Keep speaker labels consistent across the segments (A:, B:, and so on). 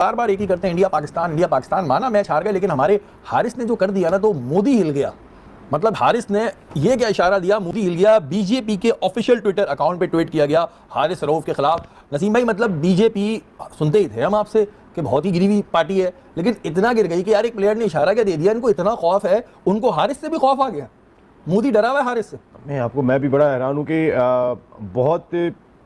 A: बार बार एक ही करते हैं इंडिया पाकिस्तान। माना मैच हार गए, लेकिन हमारे हारिस ने जो कर दिया ना, तो मोदी हिल गया। मतलब हारिस ने ये क्या इशारा दिया, मोदी हिल गया। बीजेपी के ऑफिशियल ट्विटर अकाउंट पे ट्वीट किया गया हारिस रऊफ के खिलाफ। नसीम भाई, मतलब बीजेपी सुनते ही थे हम आपसे कि बहुत ही गिरी हुई पार्टी है, लेकिन इतना गिर गई कि यार एक प्लेयर ने इशारा क्या दे दिया, इनको इतना खौफ है, उनको हारिस से भी खौफ आ गया। मोदी डरा हुआ है हारिस से।
B: मैं भी बड़ा हैरान हूँ कि बहुत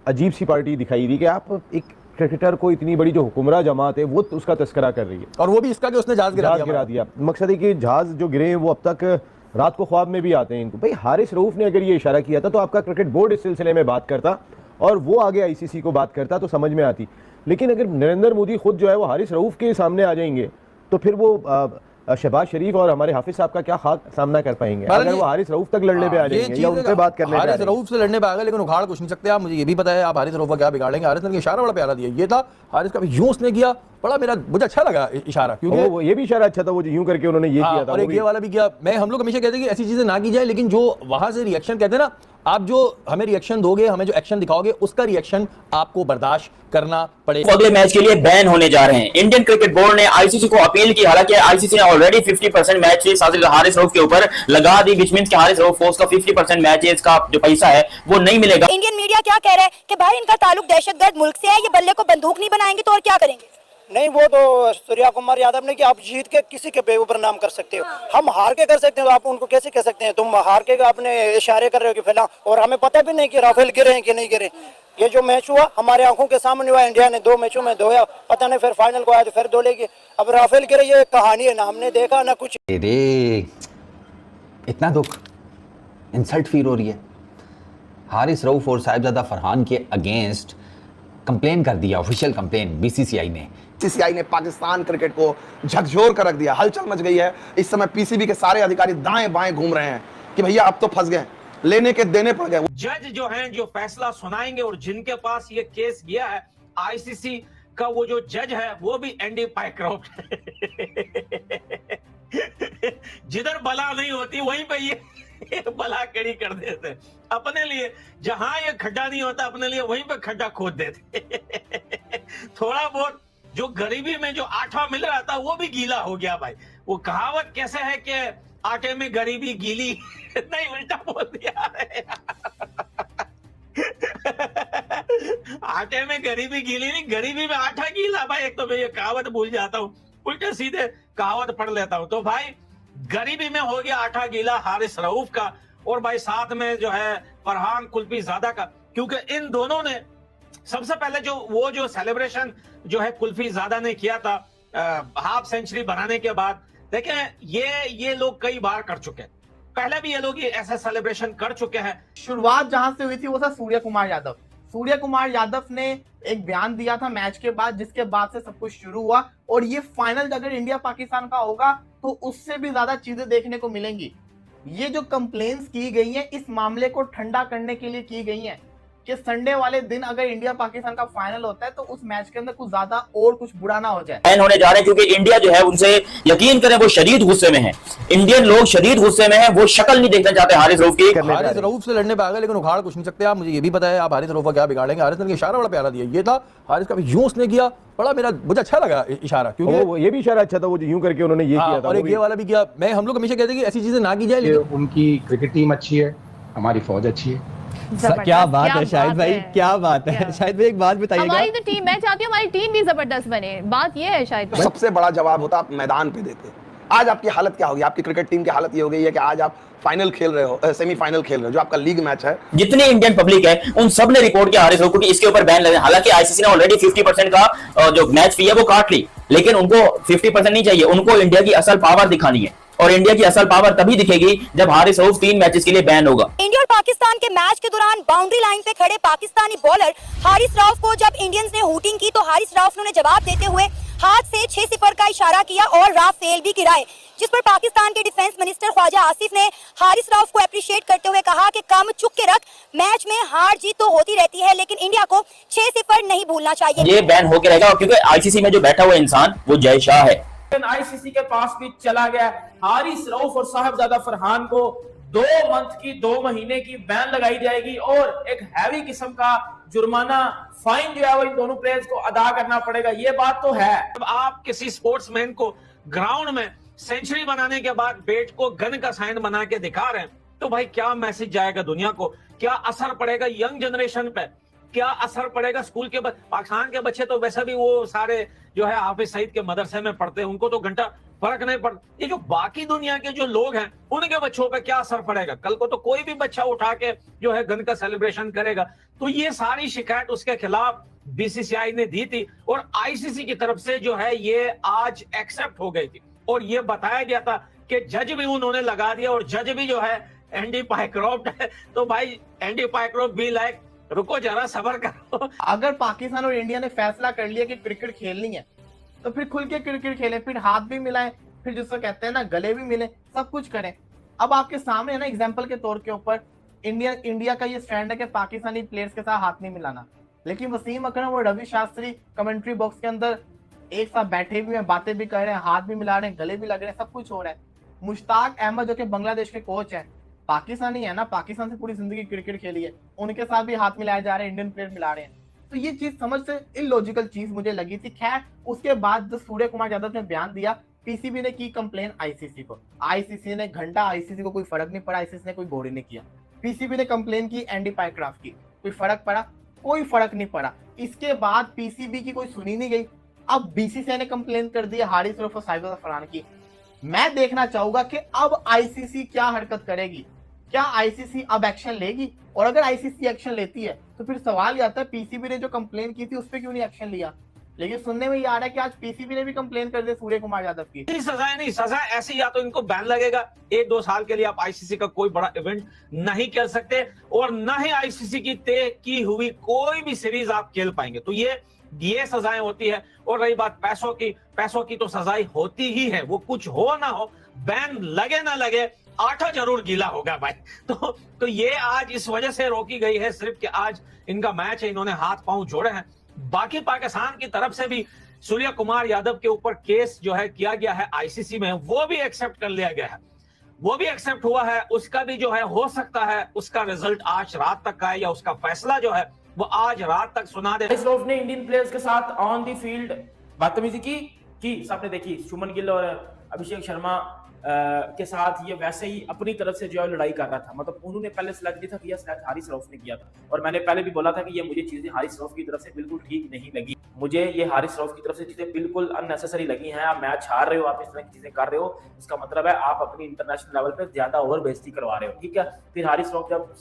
B: अजीब सी पार्टी दिखाई दी कि आप एक क्रिकेटर को इतनी बड़ी जो हुक्मरान जमात है वो उसका तस्करा कर रही है,
A: और वो भी इसका कि उसने जहाज गिरा
B: दिया। मकसद है कि जहाज जो गिरे हैं वो अब तक रात को ख्वाब में भी आते हैं इनको। भाई हारिस रऊफ ने अगर ये इशारा किया था तो आपका क्रिकेट बोर्ड इस सिलसिले में बात करता और वो आगे आईसीसी को बात करता तो समझ में आती। लेकिन अगर नरेंद्र मोदी खुद जो है वो हारिस रऊफ के सामने आ जाएंगे तो फिर वो शहबाज शरीफ और हमारे हाफिज साहब का क्या खाक सामना कर पाएंगे अगर वो हारिस रऊफ तक लड़ने पे आ जाएंगे या उनसे बात करने पे।
A: हारिस रऊफ से लड़ने पे आ गए, लेकिन उखाड़ कुछ नहीं सकते आप। मुझे ये भी पता है आप हारिस रऊफ का क्या बिगाड़ेंगे। हारिस ने इशारा बड़ा प्यारा दिया, ये था हारिस का यूं उसने किया, बड़ा मुझे अच्छा लगा इशारा, क्योंकि
B: ये भी इशारा अच्छा था, वो यूं करके उन्होंने ये किया था
A: और एक ये वाला भी किया। मैं हम लोग हमेशा कहते हैं कि ऐसी चीजें ना की जाए, लेकिन जो वहां से रिएक्शन कहते हैं ना, आप जो हमें रिएक्शन दोगे, हमें जो एक्शन दिखाओगे, उसका रिएक्शन आपको बर्दाश्त करना पड़ेगा।
C: अगले मैच के लिए बैन होने जा रहे हैं। इंडियन क्रिकेट बोर्ड ने आईसीसी को अपील की, हालांकि आईसीसी ने already 50% match fees Haris Rauf के ऊपर लगा दी, विच मींस कि हारिस रऊफ फोर्स का 50% मैचेस का जो पैसा है वो नहीं मिलेगा।
D: इंडियन मीडिया क्या कह रहा है कि भाई इनका ताल्लुक दहशतगर्द मुल्क से है, ये बल्ले को बंदूक नहीं बनाएंगे तो और क्या करेंगे।
E: नहीं, वो तो सूर्या कुमार यादव ने कि आप जीत के किसी के बेऊपर नाम कर सकते हो, हम हार के कर सकते हो, आप उनको कैसे कह सकते हैं। तुम हार के आपने इशारे कर रहे हो कि फैला, और हमें पता भी नहीं कि राफेल गिरे हैं कि नहीं गिरे। ये जो मैच हुआ हमारे आंखों के सामने हुआ, इंडिया ने 2 मैचों में धोया, पता नहीं फिर फाइनल को आया तो फिर 2 लेगी। अब राफेल गिरे ये कहानी है ना, हमने देखा ना कुछ।
F: इतना दुख, इंसल्ट फील हो रही है। हारिस रऊफ और साहिबजादा फरहान के अगेंस्ट कंप्लेन कर दिया, ऑफिशियल कंप्लेन बीसीसीआई ने।
G: बीसीसीआई ने पाकिस्तान क्रिकेट को झकझोर कर रख दिया, हलचल मच गई है। इस समय पीसीबी के सारे अधिकारी दाएं बाएं घूम रहे हैं कि भैया अब तो फंस गए, लेने के देने पड़ गए।
H: जज जो हैं जो फैसला सुनाएंगे, और जिनके पास ये केस गया है आईसीसी का, वो जो जज है वो भी एंडी पाइक्रॉफ्ट जिधर बला नहीं होती वहीं पे ये बला कड़ी कर देते अपने लिए, जहां ये खड्डा नहीं होता अपने लिए वहीं पे खड्डा खोद देते थोड़ा बहुत जो गरीबी में जो आटा मिल रहा था वो भी गीला हो गया भाई। वो कहावत कैसे है कि आटे में गरीबी गीली नहीं, उल्टा बोल दिया आटे में गरीबी गीली नहीं, गरीबी में आटा गीला भाई। एक तो मैं ये कहावत भूल जाता हूँ, उल्टे सीधे कहावत पढ़ लेता हूँ। तो भाई गरीबी में हो गया आटा गीला हारिस रऊफ का, और भाई साथ में जो है फरहान कुल्फी ज़ादा का, क्योंकि इन दोनों ने सबसे पहले जो सेलिब्रेशन जो है कुल्फी ज़ादा ने किया था हाफ सेंचुरी बनाने के बाद, देखें ये लोग कई बार कर चुके हैं, पहले भी ये लोग ऐसा सेलिब्रेशन कर चुके हैं।
I: शुरुआत जहां से हुई थी वो था सूर्य कुमार यादव ने एक बयान दिया था मैच के बाद, जिसके बाद से सब कुछ शुरू हुआ। और ये फाइनल अगर इंडिया पाकिस्तान का होगा तो उससे भी ज्यादा चीजें देखने को मिलेंगी। ये जो कंप्लेंट्स की गई हैं इस मामले को ठंडा करने के लिए की गई हैं कि संडे वाले दिन अगर इंडिया पाकिस्तान का फाइनल होता है तो उस मैच के अंदर कुछ ज्यादा और कुछ बुरा ना हो जाए।
C: बैन होने जा रहे हैं क्योंकि इंडिया जो है उनसे यकीन करें वो शदीद गुस्से में है, इंडियन लोग शदीद गुस्से में है, वो शक्ल नहीं देखना चाहते हारिस रऊफ की।
A: हारिस रऊफ से लड़ने पे आ गए, लेकिन उखाड़ कुछ नहीं सकते आप। मुझे ये भी पता है आप हारिस रऊफ का क्या बिगाड़ेंगे। हारिस ने इशारा बड़ा प्यारा दिया, ये था हारिस का यूं उसने किया, मुझे अच्छा लगा इशारा, क्योंकि
B: ये भी इशारा अच्छा था, वो यूं करके उन्होंने ये किया था।
A: और एक ये वाला भी किया। मैं हम लोग हमेशा कहते हैं कि ऐसी चीजें ना की जाए।
J: उनकी क्रिकेट टीम अच्छी है, हमारी फौज अच्छी है।
K: क्या बात है शाहिद भाई, क्या बात है शाहिद भाई, एक बात बताइएगा।
L: हमारी तो टीम, मैं चाहती हूँ हमारी टीम भी जबरदस्त बने, बात ये है शाहिद।
G: सबसे बड़ा जवाब होता आप मैदान पे देते। आज आपकी हालत क्या होगी, आपकी क्रिकेट टीम की हालत ये हो गई है कि आज आप फाइनल खेल रहे हो, सेमीफाइनल खेल रहे हो, जो आपका लीग मैच है।
C: जितनी इंडियन पब्लिक है उन सब ने रिपोर्ट किया हारिस रऊफ को कि इसके ऊपर बैन लगे। हालांकि आईसीसी ने ऑलरेडी 50% का जो मैच फी है वो काट ली, लेकिन उनको 50% नहीं चाहिए, उनको इंडिया की असल पावर दिखानी है, और इंडिया की असल पावर तभी दिखेगी जब हारिस रऊफ 3 मैचेस के लिए बैन होगा।
D: इंडिया और पाकिस्तान के मैच के दौरान बाउंड्री लाइन पे खड़े पाकिस्तानी बॉलर हारिस रऊफ को जब इंडियंस ने हूटिंग की तो हारिस रऊफ ने जवाब देते हुए हाथ से 6-0 का इशारा किया और राफेल भी गिराए, जिस पर पाकिस्तान के डिफेंस मिनिस्टर ख्वाजा आसिफ ने हारिस रऊफ को अप्रिशिएट करते हुए कहा कि काम चुप के रख, मैच में हार जीत तो होती रहती है लेकिन इंडिया को 6-0 नहीं भूलना चाहिए।
C: ये बैन होके रहेगा क्योंकि आईसीसी में जो बैठा हुआ इंसान वो जय शाह है।
H: आईसीसी के पास भी चला गया। हारिस रऊफ और साहिबजादा फरहान को 2 महीने की बैन लगाई जाएगी और एक हैवी किस्म का
M: जुर्माना फाइन जो है वो इन दोनों प्लेयर्स को अदा करना पड़ेगा, ये बात तो है।
H: अब आप किसी स्पोर्ट्समैन को ग्राउंड में सेंचुरी बनाने के बाद बैट को गन का साइन बना के दिखा रहे हैं, तो भाई क्या मैसेज जाएगा दुनिया को, क्या असर पड़ेगा यंग जनरेशन पे, क्या असर पड़ेगा स्कूल के पाकिस्तान के बच्चे तो वैसे भी वो सारे जो है हाफिज सईद के मदरसे में पढ़ते हैं, उनको तो घंटा फर्क नहीं पड़ता। ये जो बाकी दुनिया के जो लोग हैं उनके बच्चों पे क्या असर पड़ेगा, कल को तो कोई भी बच्चा उठा के जो है गन का सेलिब्रेशन करेगा। तो ये सारी शिकायत उसके खिलाफ बीसीसीआई ने दी थी और आईसीसी की तरफ से जो है ये आज एक्सेप्ट हो गई थी और ये बताया गया था कि जज भी उन्होंने लगा दिया और जज भी जो है एंडी पाइक्रॉफ्ट है। तो भाई एंडी पाइक्रॉफ्ट भी लाइक रुको जरा सब्र करो।
I: अगर पाकिस्तान और इंडिया ने फैसला कर लिया कि क्रिकेट खेलनी है तो फिर खुल के क्रिकेट खेलें, फिर हाथ भी मिलाएं, फिर जिसको कहते हैं ना गले भी मिले, सब कुछ करें। अब आपके सामने है ना एग्जांपल के तौर के ऊपर इंडिया का ये स्टैंड है कि पाकिस्तानी प्लेयर्स के साथ हाथ नहीं मिलाना, लेकिन वसीम अकरम और रवि शास्त्री कमेंट्री बॉक्स के अंदर एक साथ बैठे भी हैं, बातें भी कर रहे हैं, हाथ भी मिला रहे हैं, गले भी लग रहे हैं, सब कुछ हो रहा है। मुश्ताक अहमद जो कि बांग्लादेश के कोच है, पाकिस्तानी है ना, पाकिस्तान से पूरी जिंदगी क्रिकेट खेली है, उनके साथ भी हाथ मिलाए जा रहे हैं, इंडियन प्लेयर मिला रहे हैं। तो ये चीज समझ से इलॉजिकल चीज मुझे लगी थी। खैर उसके बाद जब सूर्य कुमार यादव ने बयान दिया, पीसीबी ने की कंप्लेन आईसीसी को, आईसीसी ने घंटा, आईसीसी को कोई फर्क नहीं पड़ा, आईसीसी ने कोई गौर नहीं किया। पीसीबी ने कंप्लेन की एंडी पाइक्रॉफ्ट की, कोई फर्क पड़ा? कोई फर्क नहीं पड़ा। इसके बाद पीसीबी की कोई सुनी नहीं गई। अब बीसीसीआई ने कंप्लेन कर दी हारिस रऊफ और साइद फरहान की। मैं देखना चाहूंगा कि अब आईसीसी क्या हरकत करेगी, क्या आईसीसी अब एक्शन लेगी, और अगर आईसीसी एक्शन लेती है तो फिर सवाल ये आता है पीसीबी ने जो कंप्लेन की थी उस पर क्यों नहीं एक्शन लिया। लेकिन सुनने में ये आ रहा है कि आज पीसीबी ने भी कंप्लेन कर दी सूर्य कुमार यादव की।
H: सजाएं नहीं, सजा ऐसी या तो इनको बैन लगेगा, 1-2 साल के लिए आप आईसीसी का कोई बड़ा इवेंट नहीं खेल सकते और ना ही आईसीसी की तय की हुई कोई भी सीरीज आप खेल पाएंगे। तो ये सजाएं होती है। और रही बात पैसों की तो सजाई होती ही है, वो कुछ हो ना हो, बैन लगे ना लगे, आटा जरूर गीला होगा भाई। तो ये आज इस वजह से रोकी गई है सिर्फ कि आज इनका मैच है, इन्होंने हाथ पांव जोड़े हैं। बाकी पाकिस्तान की तरफ से भी सूर्य कुमार यादव के ऊपर केस जो है किया गया है आईसीसी में, वो भी एक्सेप्ट कर लिया गया है, वो भी एक्सेप्ट हुआ है। उसका भी जो है हो सकता है उसका रिजल्ट आज रात तक आए या उसका फैसला जो है वो आज रात तक सुना दे।
M: हारिस रऊफ ने इंडियन प्लेयर्स के साथ ऑन द फील्ड बदतमीजी की सबने देखी। शुभमन गिल और अभिषेक शर्मा के साथ ये वैसे ही अपनी तरफ से जो है लड़ाई कर रहा था। मतलब उन्होंने पहले सिलेक्ट किया था कि यह सिलेक्ट हारिस रऊफ ने किया था, और मैंने पहले भी बोला था कि ये मुझे चीजें हारिस रऊफ की तरफ से बिल्कुल ठीक नहीं लगी। मुझे ये हारिस रऊफ की तरफ से चीजें बिल्कुल अननेसेसरी लगी हैं। आप मैच हार रहे हो, आप इस तरह की चीजें कर रहे हो, इसका मतलब है आप अपनी इंटरनेशनल लेवल पे ज्यादा ओवर बेइज्जती करवा रहे हो, ठीक है। फिर हारिस रऊफ जब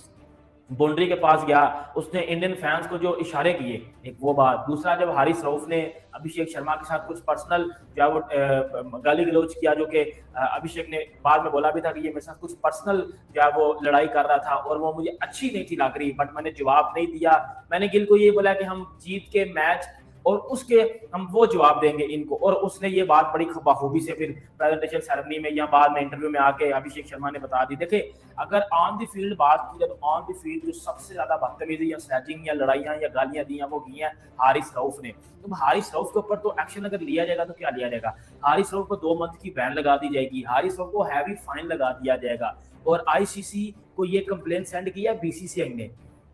M: बाउंड्री के पास गया, उसने इंडियन फैंस को जो इशारे किए, एक वो बात। दूसरा, जब हारिस रऊफ ने अभिषेक शर्मा के साथ कुछ पर्सनल जो है वो गाली गलौज किया, जो कि अभिषेक ने बाद में बोला भी था कि ये मेरे साथ कुछ पर्सनल जो है वो लड़ाई कर रहा था और वो मुझे अच्छी नहीं थी लग रही, बट मैंने जवाब नहीं दिया। मैंने गिल को ये बोला कि हम जीत के मैच और उसके हम वो जवाब देंगे इनको, और उसने ये बात बड़ी बखूबी से फिर प्रेजेंटेशन सेरेमनी में या बाद में इंटरव्यू में आके अभिषेक शर्मा ने बता दी। देखे, अगर ऑन द फील्ड बात की जाए तो ऑन द फील्ड जो सबसे ज्यादा बदतमीजी या स्लैजिंग या लड़ाइयां या गालियां दी हैं वो की हैं हारिस रऊफ ने। तो हारिस रऊफ के ऊपर तो एक्शन अगर लिया जाएगा तो क्या लिया जाएगा? हारिस रऊफ को 2 मंथ की बैन लगा दी जाएगी, हारिस रऊफ को हैवी फाइन लगा दिया जाएगा, और आईसीसी को ये कंप्लेन सेंड किया बीसीसीआई ने।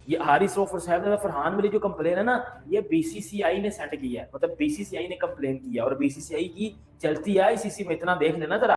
M: ये हारिस रऊफ और साइद फरहान वाली जो कंप्लेन है ना, ये बीसीसीआई ने सेंड की है, मतलब बीसीसीआई ने कंप्लेन की है, और बीसीसीआई की चलती है आईसीसी में, इतना देख लेना जरा।